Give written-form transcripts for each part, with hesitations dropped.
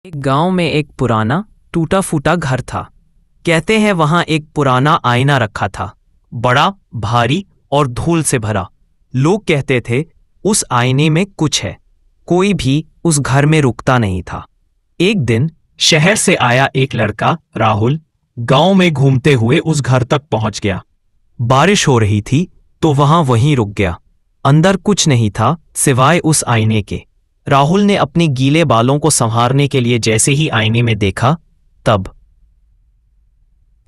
एक गांव में एक पुराना टूटा फूटा घर था। कहते हैं वहां एक पुराना आईना रखा था, बड़ा, भारी और धूल से भरा। लोग कहते थे उस आईने में कुछ है। कोई भी उस घर में रुकता नहीं था। एक दिन शहर से आया एक लड़का राहुल गांव में घूमते हुए उस घर तक पहुंच गया। बारिश हो रही थी तो वहीं रुक गया। अंदर कुछ नहीं था सिवाय उस आईने के। राहुल ने अपने गीले बालों को संवारने के लिए जैसे ही आईने में देखा, तब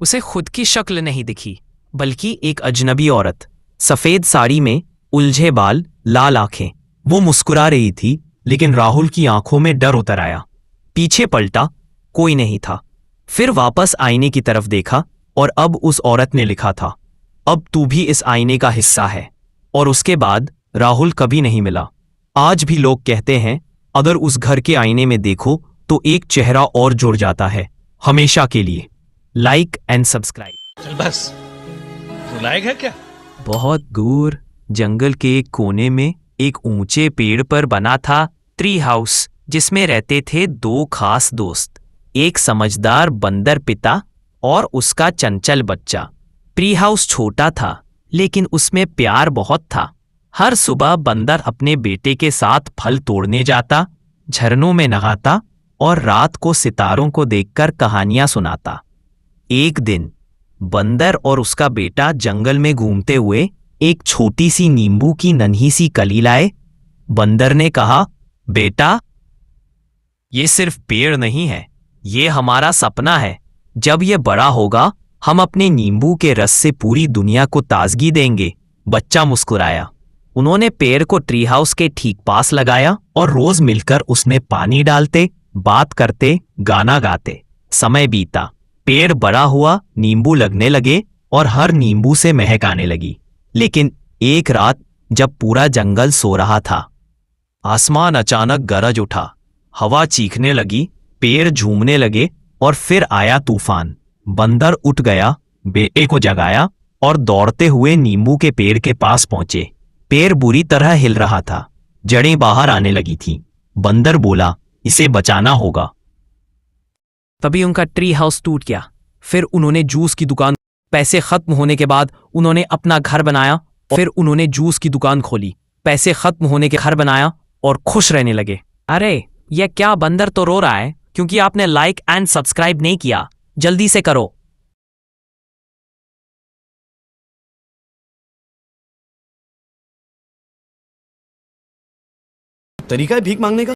उसे खुद की शक्ल नहीं दिखी, बल्कि एक अजनबी औरत, सफेद साड़ी में, उलझे बाल, लाल आंखें। वो मुस्कुरा रही थी, लेकिन राहुल की आंखों में डर उतर आया। पीछे पलटा, कोई नहीं था। फिर वापस आईने की तरफ देखा और अब उस औरत ने लिखा था, अब तू भी इस आईने का हिस्सा है। और उसके बाद राहुल कभी नहीं मिला। आज भी लोग कहते हैं अगर उस घर के आईने में देखो तो एक चेहरा और जुड़ जाता है, हमेशा के लिए। Like and subscribe. चल बस, तू लायक है क्या? बहुत दूर जंगल के एक कोने में एक ऊंचे पेड़ पर बना था ट्री हाउस, जिसमें रहते थे दो खास दोस्त, एक समझदार बंदर पिता और उसका चंचल बच्चा। ट्री हाउस छोटा था, लेकिन उसमें प्यार बहुत था। हर सुबह बंदर अपने बेटे के साथ फल तोड़ने जाता, झरनों में नहाता और रात को सितारों को देखकर कहानियां सुनाता। एक दिन बंदर और उसका बेटा जंगल में घूमते हुए एक छोटी सी नींबू की नन्ही सी कली लाए। बंदर ने कहा, बेटा, ये सिर्फ पेड़ नहीं है, ये हमारा सपना है। जब ये बड़ा होगा हम अपने नींबू के रस से पूरी दुनिया को ताजगी देंगे। बच्चा मुस्कुराया। उन्होंने पेड़ को ट्री हाउस के ठीक पास लगाया और रोज मिलकर उसमें पानी डालते, बात करते, गाना गाते। समय बीता, पेड़ बड़ा हुआ, नींबू लगने लगे और हर नींबू से महक आने लगी। लेकिन एक रात जब पूरा जंगल सो रहा था, आसमान अचानक गरज उठा, हवा चीखने लगी, पेड़ झूमने लगे और फिर आया तूफान। बंदर उठ गया, बेटे को जगाया और दौड़ते हुए नींबू के पेड़ के पास पहुंचे। पेड़ बुरी तरह हिल रहा था, जड़ें बाहर आने लगी थीं। बंदर बोला, इसे बचाना होगा। तभी उनका ट्री हाउस टूट गया। फिर उन्होंने जूस की दुकान, पैसे खत्म होने के बाद उन्होंने अपना घर बनाया। फिर उन्होंने जूस की दुकान खोली, पैसे खत्म होने के घर बनाया और खुश रहने लगे। अरे यह क्या, बंदर तो रो रहा है क्योंकि आपने लाइक एंड सब्सक्राइब नहीं किया। जल्दी से करो। तरीका है भीख मांगने का।